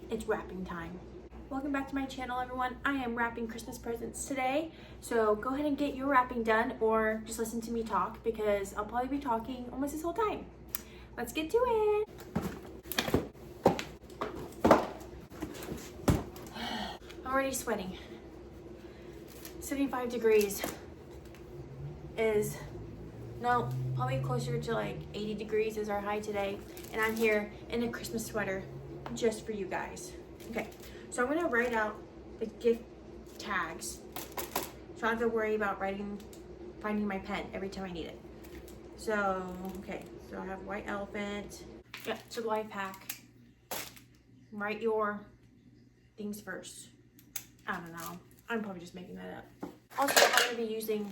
It's wrapping time. Welcome back to my channel, everyone. I am wrapping Christmas presents today, so go ahead and get your wrapping done or just listen to me talk because I'll probably be talking almost this whole time. Let's get to it. I'm already sweating. 75 degrees is, no, probably closer to like 80 degrees is our high today, and I'm here in a Christmas sweater just for you guys. Okay, so I'm gonna write out the gift tags so I don't have to worry about finding my pen every time I need it. So, okay, so I have white elephant. Yeah, so the life hack. Write your things first. I don't know. I'm probably just making that up. Also, I'm gonna be using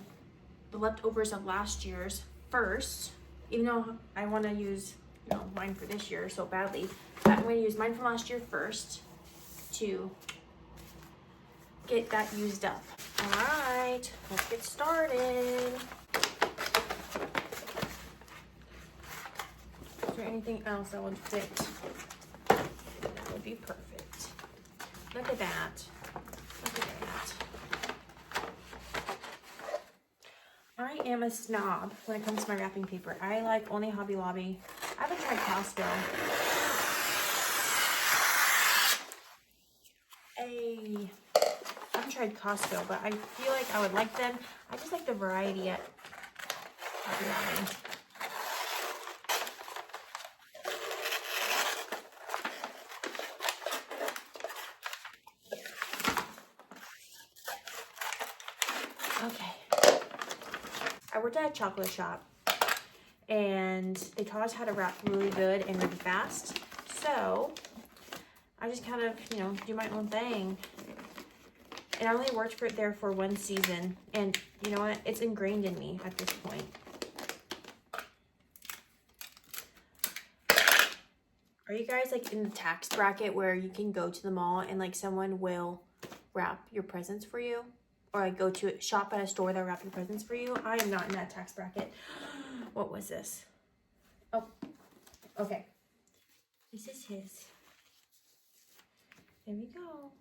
the leftovers of last year's first, even though I wanna use, mine for this year so badly, but I'm gonna use mine from last year first to get that used up. All right, let's get started. Is there anything else that would fit? That would be perfect. Look at that. Look at that. I am a snob when it comes to my wrapping paper. I like only Hobby Lobby. I haven't tried Costco. I haven't tried Costco, but I feel like I would like them. I just like the variety at Hobby Lobby. Okay. I worked at a chocolate shop and they taught us how to wrap really good and really fast. So I just kind of, do my own thing. And I only worked there for one season. And you know what? It's ingrained in me at this point. Are you guys like in the tax bracket where you can go to the mall and like someone will wrap your presents for you? Or like go to shop at a store that wrap your presents for you? I am not in that tax bracket. What was this? Oh, okay. This is his. There we go.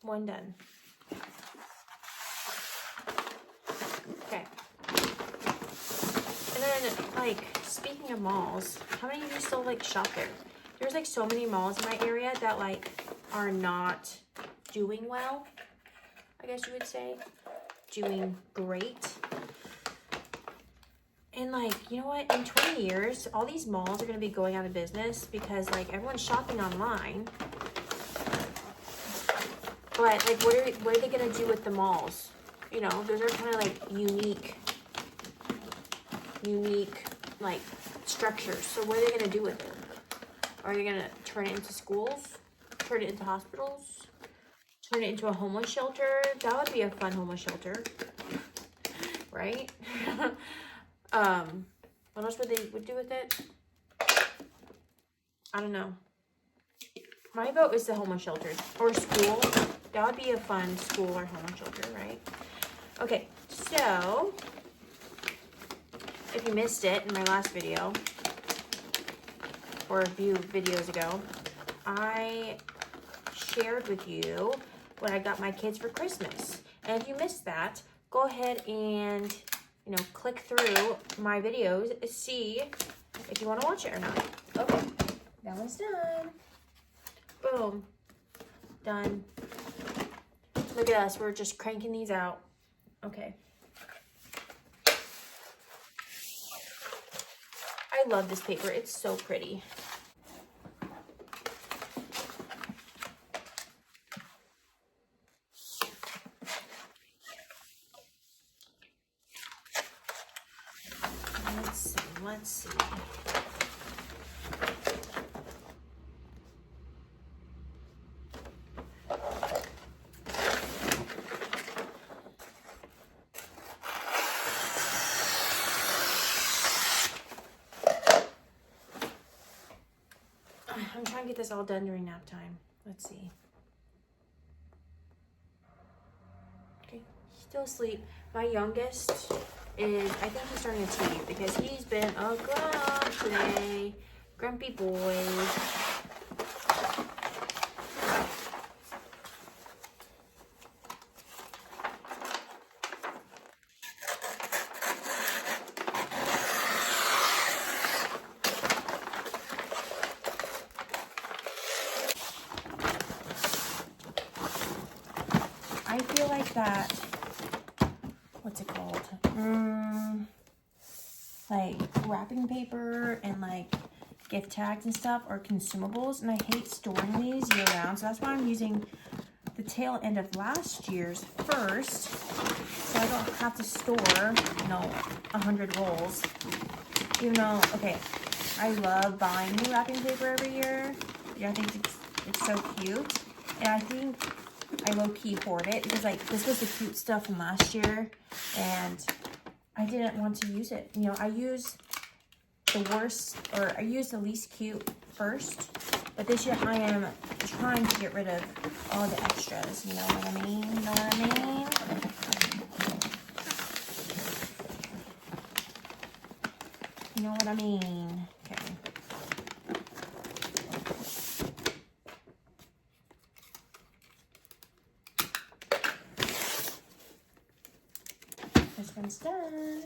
One done. Okay. And then, like, speaking of malls, how many of you still like shop there? There's like so many malls in my area that like are not doing well, I guess you would say. Doing great. And like, you know what? In 20 years, all these malls are going to be going out of business because like everyone's shopping online. But like, what are they going to do with the malls? Those are kind of like unique like structures. So what are they going to do with it? Are they going to turn it into schools? Turn it into hospitals? Turn it into a homeless shelter? That would be a fun homeless shelter. Right? What else would do with it? I don't know. My vote is the homeless shelters or school. That would be a fun school or homeless shelter, right? Okay, so if you missed it in my last video or a few videos ago, I shared with you what I got my kids for Christmas. And if you missed that, go ahead and click through my videos, see if you want to watch it or not. Okay, that one's done. Boom. Done. Look at us, we're just cranking these out. Okay. I love this paper, it's so pretty. Let's see. I'm trying to get this all done during nap time. Let's see. Okay, still asleep. My youngest is, I think he's starting to teeth because he's been a grump today. Grumpy boys. I feel like that, what's it called? Like wrapping paper and like gift tags and stuff are consumables, and I hate storing these year round, so that's why I'm using the tail end of last year's first, so I don't have to store, 100 rolls. Even though, okay, I love buying new wrapping paper every year. Yeah, I think it's so cute, and I think I low-key hoard it because like this was the cute stuff from last year, and I didn't want to use it. I use the worst, or I use the least cute first, but this year I am trying to get rid of all the extras. You know what I mean? You know what I mean? You know what I mean? Okay. This one's done.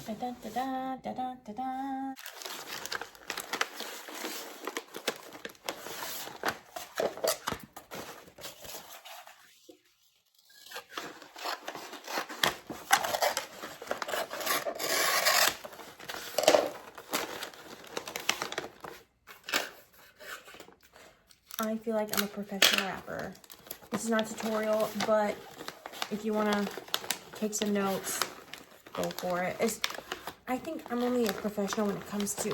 Da da da da da da da. I feel like I'm a professional rapper. This is not a tutorial, but if you want to take some notes, go for it. I think I'm only a professional when it comes to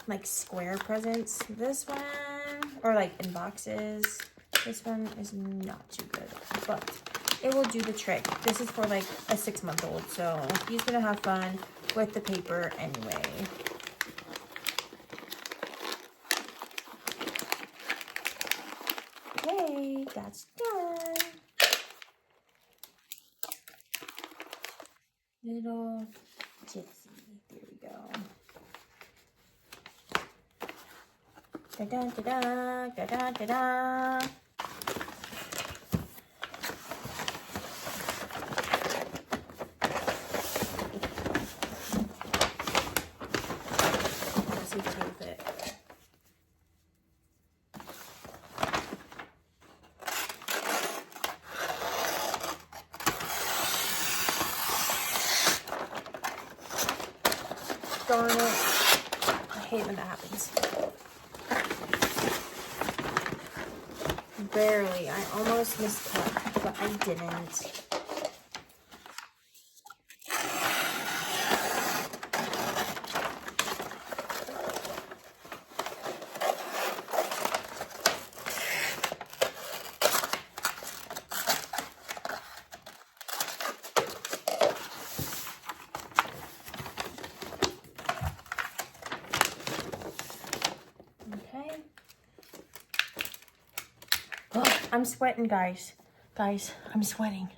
like square presents. This one, or like in boxes. This one is not too good, but it will do the trick. This is for like a 6-month-old, so he's gonna have fun with the paper anyway. Okay, that's done. Little Gypsy, there we go. Da da da da da da da da. Let's see if I can fit. Darn it. I hate when that happens. Barely. I almost miscut, but I didn't. I'm sweating, guys. Guys, I'm sweating.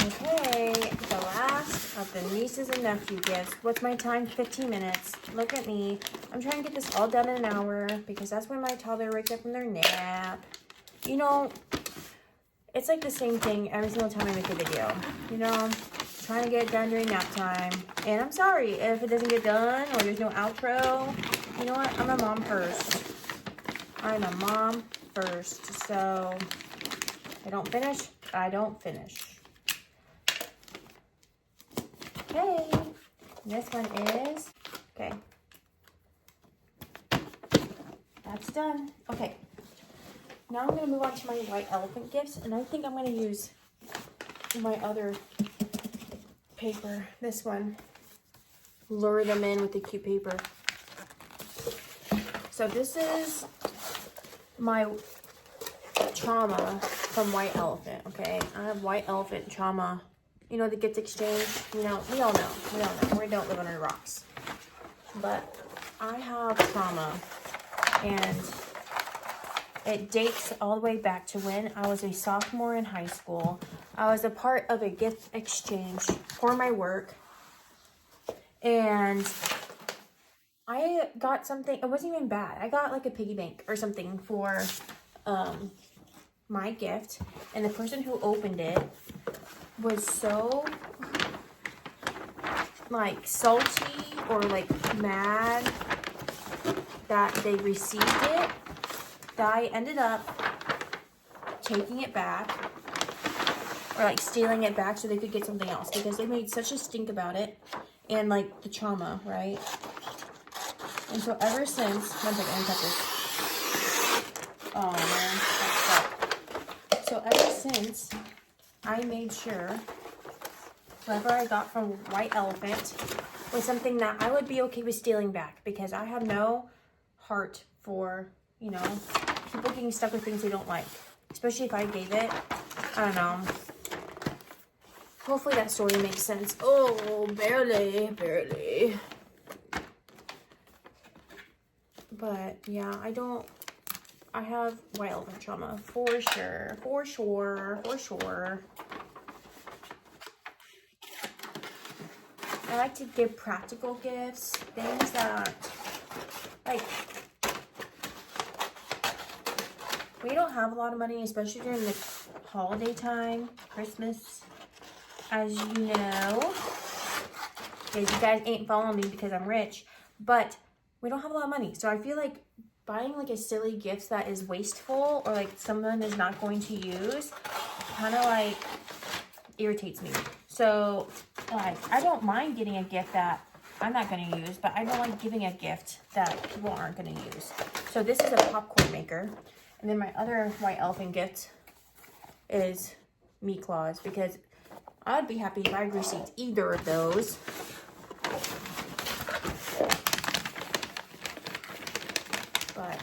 Okay, the last of the nieces and nephew gifts. What's my time? 15 minutes. Look at me. I'm trying to get this all done in an hour because that's when my toddler wakes up from their nap. It's like the same thing every single time I make a video. Trying to get it done during nap time. And I'm sorry if it doesn't get done or there's no outro. You know what? I'm a mom first. I'm a mom first. So if I don't finish, I don't finish. Okay. This one is, okay. That's done. Okay. Now I'm going to move on to my white elephant gifts. And I think I'm going to use my other paper, this one, lure them in with the cute paper. So this is my trauma from White Elephant. Okay, I have White Elephant trauma. The gift exchange. We all know. We don't live under rocks. But I have trauma, and It dates all the way back to when I was a sophomore in high school. I was a part of a gift exchange for my work. And I got something, it wasn't even bad. I got like a piggy bank or something for my gift. And the person who opened it was so like salty or like mad that they received it, that I ended up taking it back or like stealing it back so they could get something else, because they made such a stink about it and like the trauma, right? And so ever since, one second, let me cut this. Oh man, that's tough. So ever since, I made sure whatever I got from White Elephant was something that I would be okay with stealing back, because I have no heart for, you know, people getting stuck with things they don't like, especially if I gave it. I don't know. Hopefully that story makes sense. Oh, barely. But yeah, I have White Elephant trauma for sure. I like to give practical gifts, things that, like, we don't have a lot of money, especially during the holiday time, Christmas, as you know, because you guys ain't following me because I'm rich, but we don't have a lot of money. So I feel like buying like a silly gift that is wasteful or like someone is not going to use kind of like irritates me. So like, I don't mind getting a gift that I'm not going to use, but I don't like giving a gift that people aren't going to use. So this is a popcorn maker. And then my other White Elephant gift is meat claws, because I'd be happy if I received either of those. But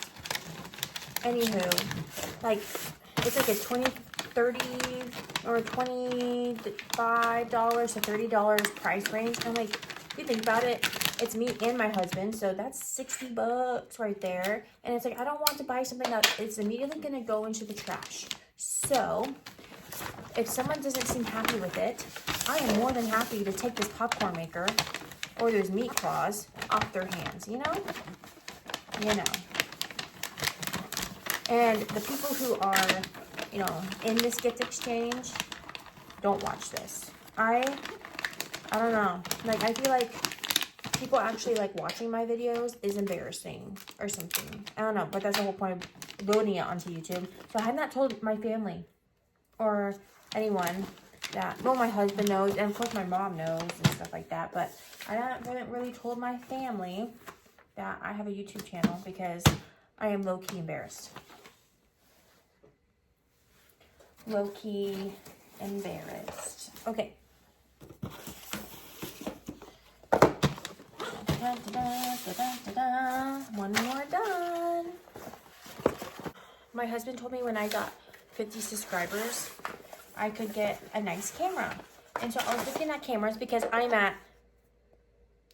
anywho, like, it's like a 20, 30 or $25 to $30 price range. I'm like, if you think about it, it's me and my husband, so that's $60 right there. And it's like, I don't want to buy something that is immediately gonna go into the trash. So if someone doesn't seem happy with it, I am more than happy to take this popcorn maker or those meat claws off their hands, you know? You know. And the people who are, you know, in this gift exchange, don't watch this. I don't know. Like, I feel like people actually like watching my videos is embarrassing or something. I don't know, but that's the whole point of loading it onto YouTube. So I had not told my family or anyone that, well, my husband knows, and of course my mom knows and stuff like that, but I haven't really told my family that I have a YouTube channel because I am low-key embarrassed. Low-key embarrassed. Okay. One more done. My husband told me when I got 50 subscribers, I could get a nice camera. And so I was looking at cameras because I'm at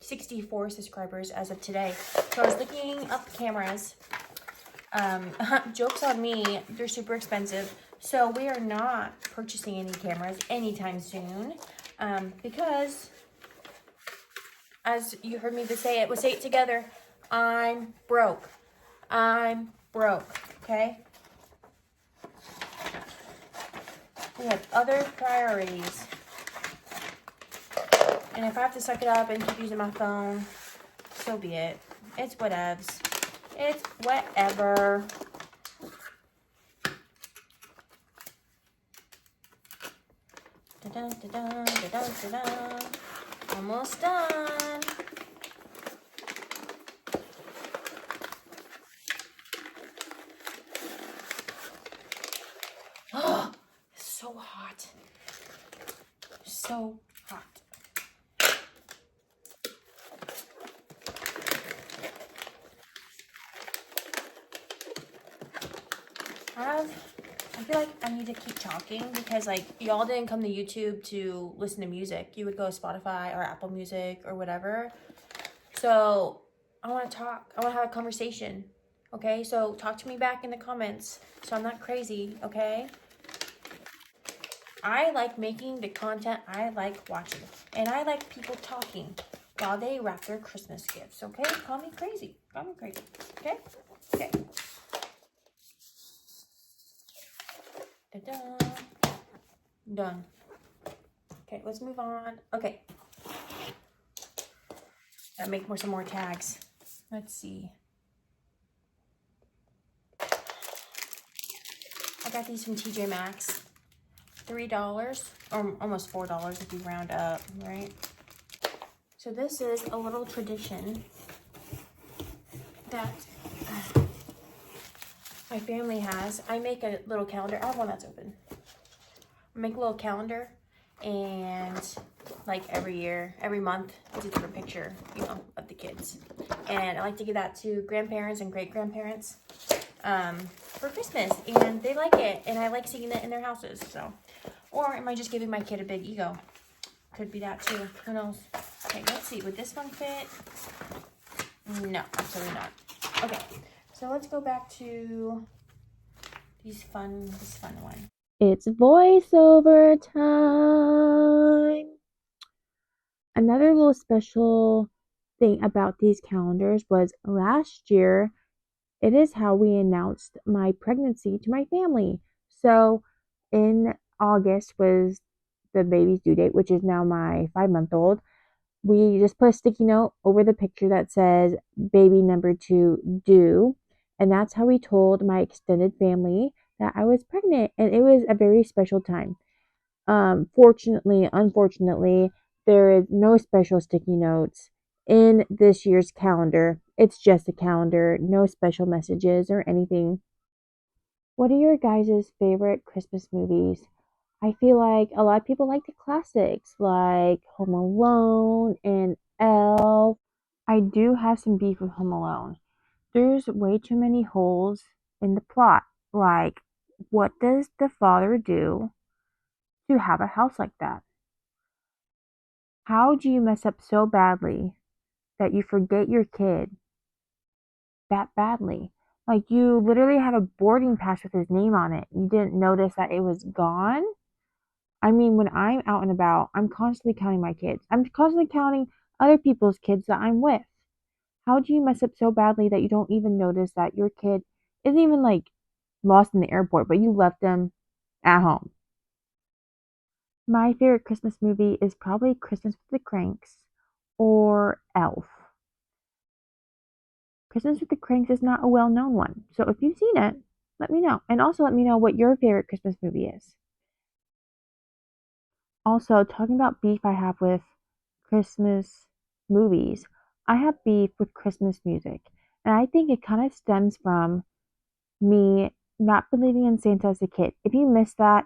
64 subscribers as of today. So I was looking up cameras. Joke's on me, they're super expensive. So we are not purchasing any cameras anytime soon. Because, as you heard me say it, we'll say it together, I'm broke. I'm broke, okay? We have other priorities. And if I have to suck it up and keep using my phone, so be it. It's whatevs. It's whatever. Da-dun, da-dun, da-dun, da-dun. Almost done. Oh, it's so hot. So hot. I feel like I need to keep talking because, like, y'all didn't come to YouTube to listen to music. You would go to Spotify or Apple Music or whatever. So I want to talk. I want to have a conversation. Okay, so talk to me back in the comments so I'm not crazy, okay? I like making the content I like watching. And I like people talking while they wrap their Christmas gifts, okay? Call me crazy. Call me crazy, okay? Okay. Da-da. Done. Okay, let's move on. Okay. Gotta make some more tags. Let's see. I got these from TJ Maxx. $3 or almost $4 if you round up, right? So this is a little tradition that my family has. I make a little calendar. I have one that's open. I make a little calendar, and like every year, every month, it's a different picture, you know, of the kids. And I like to give that to grandparents and great-grandparents for Christmas, and they like it, and I like seeing it in their houses. So, or am I just giving my kid a big ego? Could be that too. Who knows? Okay, let's see. Would this one fit? No, absolutely not. Okay, so let's go back to this fun one. It's voiceover time. Another little special thing about these calendars was last year, it is how we announced my pregnancy to my family. So in August was the baby's due date, which is now my 5-month-old. We just put a sticky note over the picture that says baby number 2 due. And that's how we told my extended family that I was pregnant. And it was a very special time. Unfortunately, there is no special sticky notes in this year's calendar. It's just a calendar, no special messages or anything. What are your guys' favorite Christmas movies? I feel like a lot of people like the classics like Home Alone and Elf. I do have some beef with Home Alone. There's way too many holes in the plot. Like, what does the father do to have a house like that? How do you mess up so badly that you forget your kid that badly? Like, you literally had a boarding pass with his name on it. You didn't notice that it was gone? I mean, when I'm out and about, I'm constantly counting my kids. I'm constantly counting other people's kids that I'm with. How do you mess up so badly that you don't even notice that your kid isn't even like lost in the airport, but you left them at home? My favorite Christmas movie is probably Christmas with the Cranks or Elf. Christmas with the Cranks is not a well known one. So if you've seen it, let me know. And also let me know what your favorite Christmas movie is. Also, talking about beef I have with Christmas movies, I have beef with Christmas music. And I think it kind of stems from me not believing in Santa as a kid. If you missed that,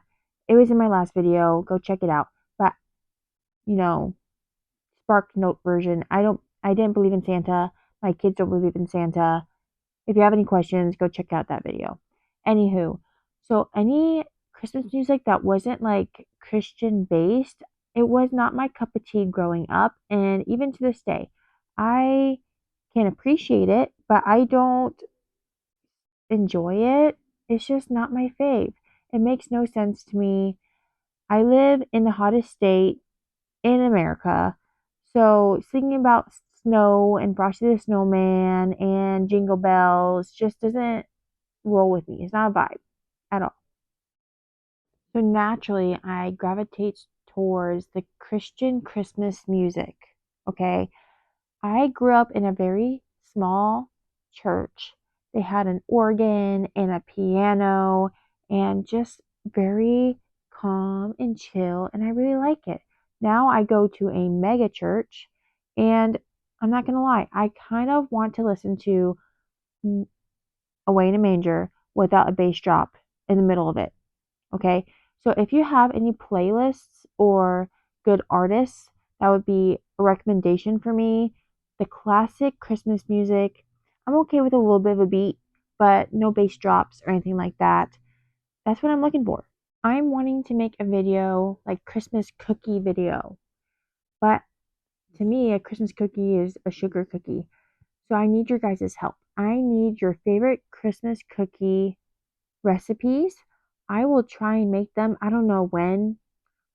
it was in my last video. Go check it out. But, you know, Spark Note version, I didn't believe in Santa. My kids don't believe in Santa. If you have any questions, go check out that video. Anywho, so any Christmas music that wasn't like Christian based, it was not my cup of tea growing up. And even to this day, I can appreciate it, but I don't enjoy it. It's just not my fave. It makes no sense to me. I live in the hottest state in America. So singing about snow and Frosty the Snowman and Jingle Bells just doesn't roll with me. It's not a vibe at all. So naturally, I gravitate towards the Christian Christmas music. Okay. I grew up in a very small church. They had an organ and a piano and just very calm and chill, and I really like it. Now I go to a mega church, and I'm not gonna lie, I kind of want to listen to Away in a Manger without a bass drop in the middle of it. Okay. So if you have any playlists or good artists, that would be a recommendation for me. The classic Christmas music, I'm okay with a little bit of a beat, but no bass drops or anything like that. That's what I'm looking for. I'm wanting to make a video, like Christmas cookie video, but to me, a Christmas cookie is a sugar cookie. So I need your guys' help. I need your favorite Christmas cookie recipes. I will try and make them. I don't know when.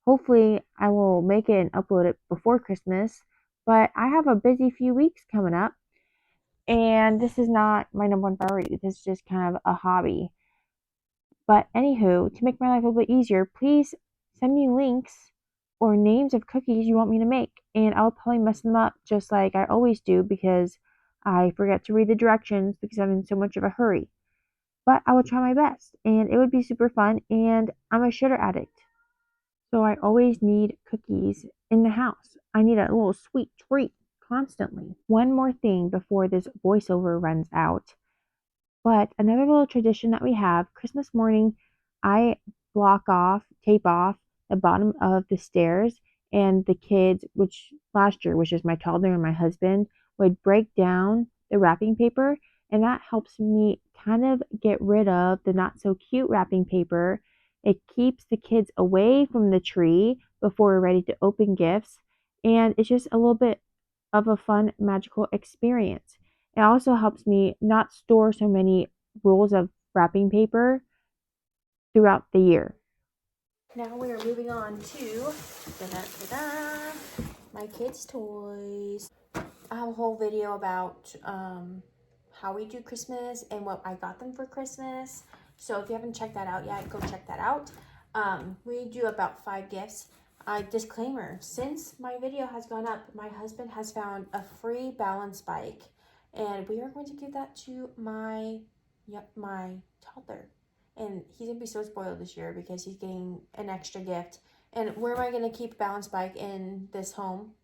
Hopefully, I will make it and upload it before Christmas. But I have a busy few weeks coming up, and this is not my number one priority. This is just kind of a hobby. But anywho, to make my life a little bit easier, please send me links or names of cookies you want me to make, and I'll probably mess them up just like I always do because I forget to read the directions because I'm in so much of a hurry. But I will try my best, and it would be super fun, and I'm a sugar addict. So I always need cookies in the house. I need a little sweet treat constantly. One more thing before this voiceover runs out. But another little tradition that we have, Christmas morning, I tape off the bottom of the stairs, and the kids, which last year was just my toddler and my husband, would break down the wrapping paper, and that helps me kind of get rid of the not so cute wrapping paper. It keeps the kids away from the tree before we're ready to open gifts, and it's just a little bit of a fun, magical experience. It also helps me not store so many rolls of wrapping paper throughout the year. Now we are moving on to my kids' toys. I have a whole video about how we do Christmas and what I got them for Christmas. So if you haven't checked that out yet, go check that out. We do about 5 gifts. Disclaimer, since my video has gone up, my husband has found a free balance bike, and we are going to give that to my toddler. And he's gonna be so spoiled this year because he's getting an extra gift. And where am I gonna keep a balance bike in this home?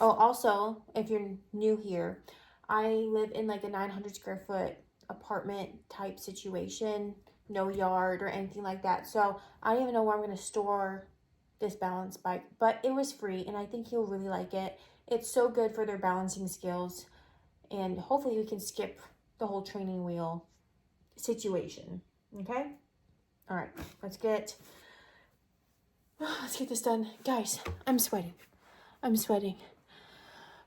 Oh, also, if you're new here, I live in like a 900 square foot apartment type situation, no yard or anything like that. So I don't even know where I'm gonna store this balance bike, but it was free and I think he'll really like it. It's so good for their balancing skills, and hopefully we can skip the whole training wheel situation. Okay? All right, let's get this done. Guys, I'm sweating.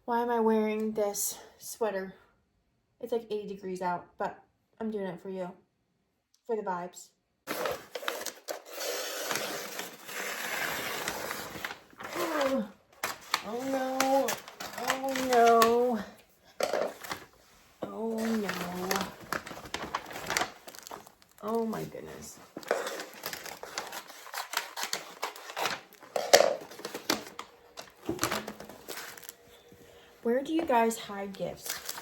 Why am I wearing this sweater? It's like 80 degrees out, but I'm doing it for you, for the vibes. Oh no. Oh no. Oh no. Oh my goodness. Where do you guys hide gifts?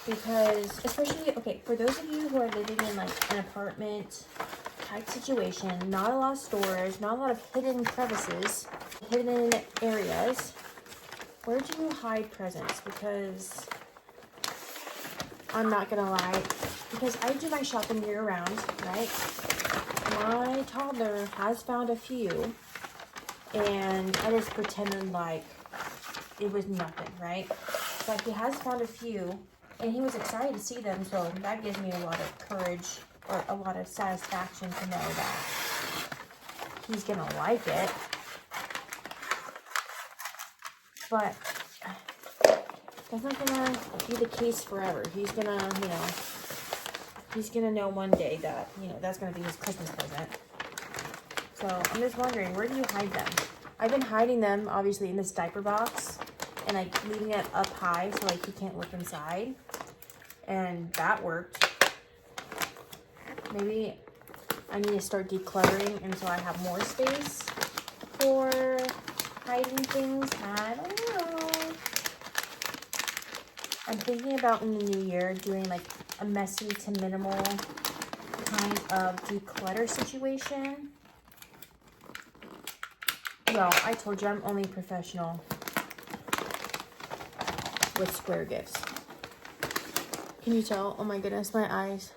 Because, especially, okay, for those of you who are living in like an apartment type situation, not a lot of stores, not a lot of hidden crevices, hidden areas, where do you hide presents? Because I'm not gonna lie, because I do my shopping year round, right? My toddler has found a few, and I just pretended like it was nothing, right? But he has found a few, and he was excited to see them, so that gives me a lot of courage or a lot of satisfaction to know that he's gonna like it. But that's not gonna be the case forever. He's gonna, he's gonna know one day that, that's gonna be his Christmas present. So I'm just wondering, where do you hide them? I've been hiding them, obviously, in this diaper box and like leaving it up high so like he can't look inside. And that worked. Maybe I need to start decluttering until I have more space for hiding things. I don't know. I'm thinking about in the new year doing like a messy to minimal kind of declutter situation. Well, I told you I'm only professional with square gifts. Can you tell? Oh my goodness, my eyes.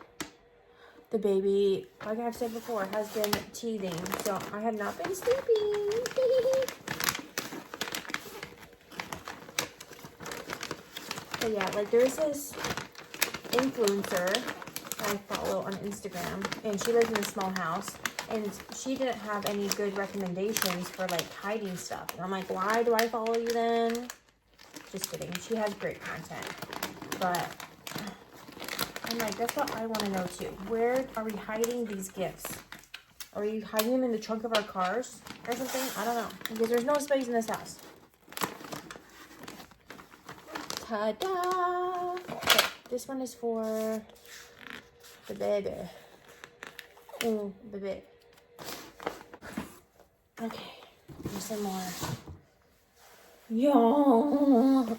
The baby, like I've said before, has been teething, so I have not been sleeping. But yeah, like there's this influencer I follow on Instagram, and she lives in a small house, and she didn't have any good recommendations for like hiding stuff. And I'm like, why do I follow you then? Just kidding. She has great content, but I'm like, that's what I want to know too. Where are we hiding these gifts? Are we hiding them in the trunk of our cars or something? I don't know. Because there's no space in this house. Ta-da! Okay, this one is for the baby. Ooh, baby. Okay, there's some more. Yo!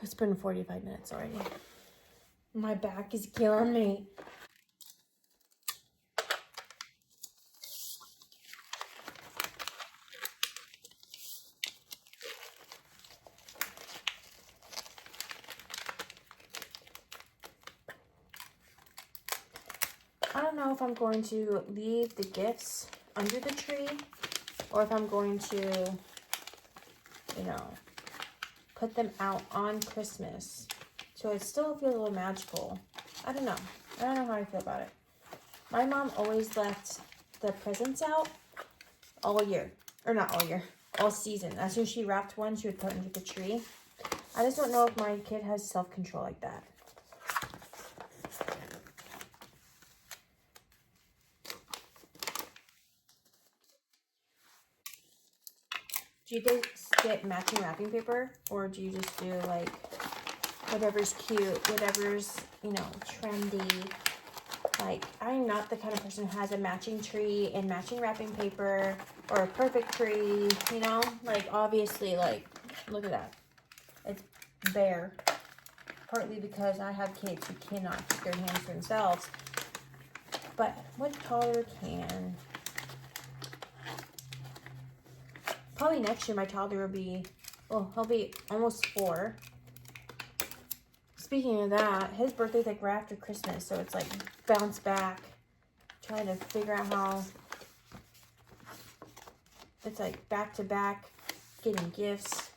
It's been 45 minutes already. My back is killing me. I don't know if I'm going to leave the gifts under the tree or if I'm going to, put them out on Christmas. So it still feels a little magical. I don't know. I don't know how I feel about it. My mom always left the presents out all year. Or not all year. All season. As soon as she wrapped one, she would put it under the tree. I just don't know if my kid has self-control like that. Do you guys get matching wrapping paper? Or do you just do like whatever's cute, whatever's, trendy? Like, I'm not the kind of person who has a matching tree and matching wrapping paper or a perfect tree, Like, obviously, like, look at that. It's bare. Partly because I have kids who cannot keep their hands to themselves. But what toddler can? Probably next year my toddler will be, he'll be almost 4. Speaking of that, his birthday's like right after Christmas, so it's like bounce back. Trying to figure out how it's like back to back getting gifts.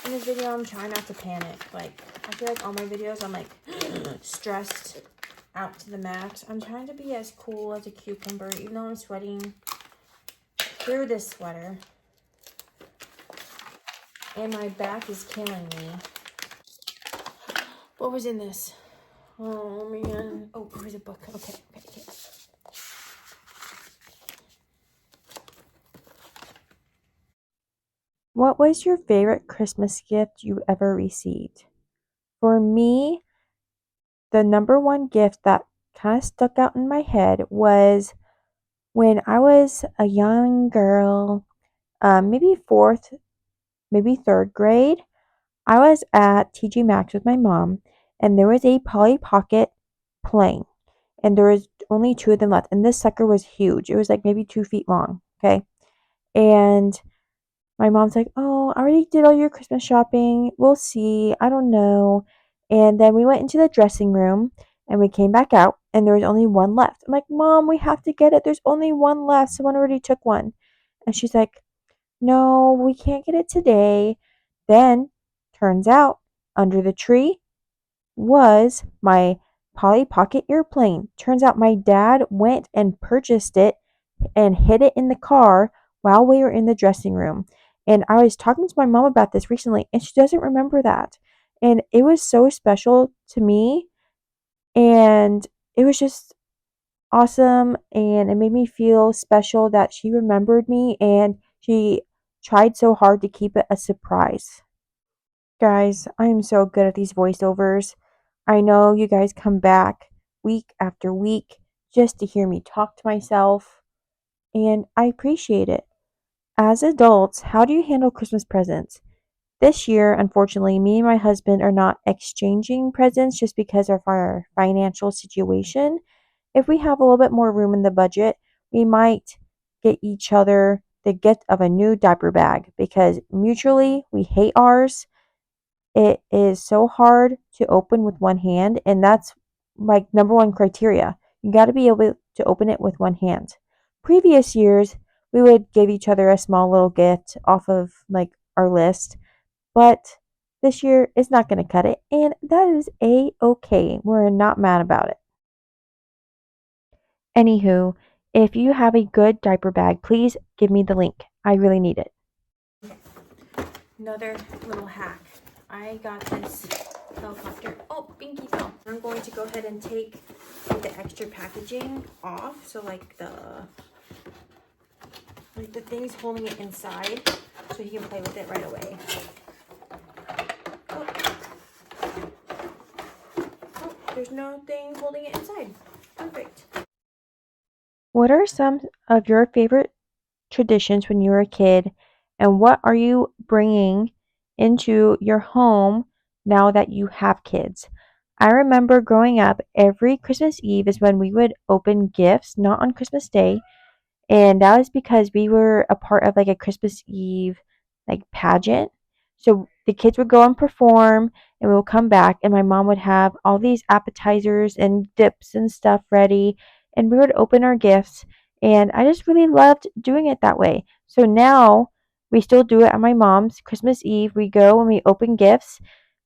In this video, I'm trying not to panic. Like, I feel like all my videos, I'm like stressed out to the max. I'm trying to be as cool as a cucumber, even though I'm sweating through this sweater. And my back is killing me. What was in this? Oh, man. Oh, here's a book. Okay. What was your favorite Christmas gift you ever received? For me, the number one gift that kind of stuck out in my head was when I was a young girl, maybe fourth, maybe third grade. I was at TJ Maxx with my mom, and there was a Polly Pocket playing, and there was only 2 of them left, and this sucker was huge. It was like maybe 2 feet long, okay? And my mom's like, "Oh, I already did all your Christmas shopping. We'll see. I don't know." And then we went into the dressing room and we came back out and there was only one left. I'm like, "Mom, we have to get it. There's only one left. Someone already took one." And she's like, "No, we can't get it today." Then turns out under the tree was my Polly Pocket airplane. Turns out my dad went and purchased it and hid it in the car while we were in the dressing room. And I was talking to my mom about this recently, and she doesn't remember that. And it was so special to me. And it was just awesome. And it made me feel special that she remembered me and she tried so hard to keep it a surprise. Guys, I am so good at these voiceovers. I know you guys come back week after week just to hear me talk to myself, and I appreciate it. As adults, how do you handle Christmas presents? This year, unfortunately, me and my husband are not exchanging presents just because of our financial situation. If we have a little bit more room in the budget, we might get each other the gift of a new diaper bag because mutually we hate ours. It is so hard to open with one hand, and that's my number one criteria. You got to be able to open it with one hand. Previous years, we would give each other a small little gift off of like our list, but this year it's not going to cut it, and that is a okay. We're not mad about it. Anywho, if you have a good diaper bag, please give me the link. I really need it. Another little hack. I got this helicopter. Oh, Binky fell. I'm going to go ahead and take the extra packaging off. So like the thing's holding it inside, so he can play with it right away. Oh, there's nothing holding it inside. Perfect. What are some of your favorite traditions when you were a kid, and what are you bringing into your home now that you have kids? I remember growing up, every Christmas Eve is when we would open gifts, not on Christmas Day. And that was because we were a part of like a Christmas Eve like pageant. So the kids would go and perform and we would come back and my mom would have all these appetizers and dips and stuff ready and we would open our gifts and I just really loved doing it that way. So now we still do it at my mom's Christmas Eve. We go and we open gifts,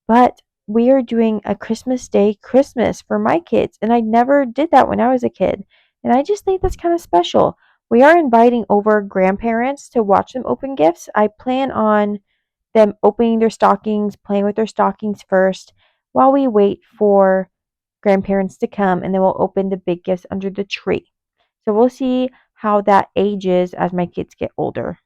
but we are doing a Christmas Day Christmas for my kids and I never did that when I was a kid. And I just think that's kind of special. We are inviting over grandparents to watch them open gifts. I plan on them opening their stockings, playing with their stockings first, while we wait for grandparents to come, and then we'll open the big gifts under the tree. So we'll see how that ages as my kids get older.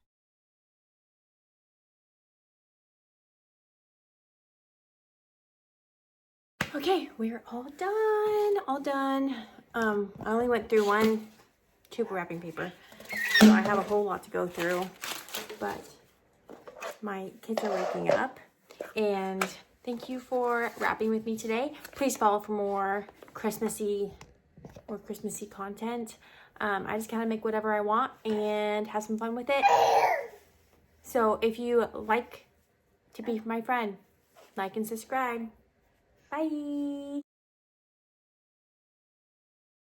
Okay, we're all done. All done. I only went through one tube of wrapping paper, so I have a whole lot to go through. But my kids are waking up, and thank you for wrapping with me today. Please follow for more Christmassy content. I just kind of make whatever I want and have some fun with it. So if you like to be my friend, like and subscribe. Bye.